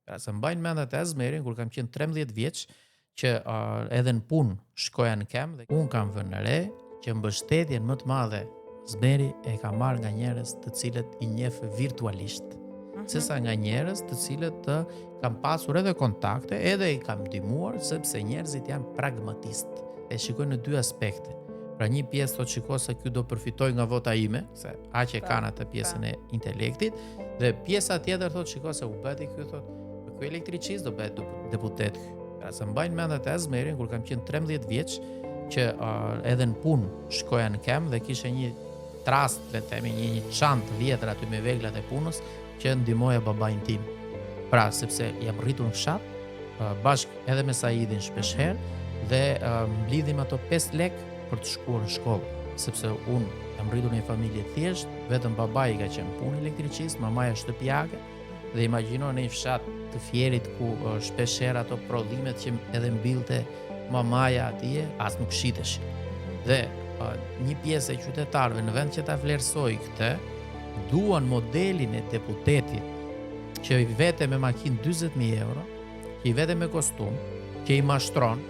Pra se mbajnë mendet e Zmerin, kur kam qenë 13 vjeç, që edhe në punë shkoja në kem, dhe unë kam vënë re që mbështetjen më të madhe Zmeri e ka marrë nga njerëz të cilët i njeh virtualisht, sesa nga njerëz të cilët të kam pasur edhe kontakte, edhe i kam ndihmuar, sepse njerëzit janë pragmatistë. E shikojnë në dy aspekte. Pra një pjesë thotë shiko se ky do përfitoj nga vota ime, se aq e kanë atë pjesën e intelektit, dhe pjesa tjetër thotë shiko se u bëti ky thotë, ky elektricist do bëhet deputet. Pra se mbajnë mendet e Zmerin kur kam qenë 13 vjeç, që edhe në punë shkoja në kem dhe kishe një trast, le të themi, një çantë vjetër aty me veglat e punës që ndihmoja babain tim. Pra sepse jam rritur në fshat, bashkë edhe me Saidin shpeshherë, dhe mblidhim ato 5 lek për të shkuar në shkollë, sepse unë jam rritur në një familje thjesht, vetëm babai ka qenë punë elektricist, mamaja shtëpiake, dhe imagjino në një fshat të Fierit ku shpeshherë ato prodhimet që edhe mbillte mamaja atje, as nuk shitesh. Dhe një pjesë e qytetarëve në vend që ta vlerësoj këtë, duan modelin e deputetit që i vete me makinë 40.000 euro, që i vete me kostum, që i mashtron,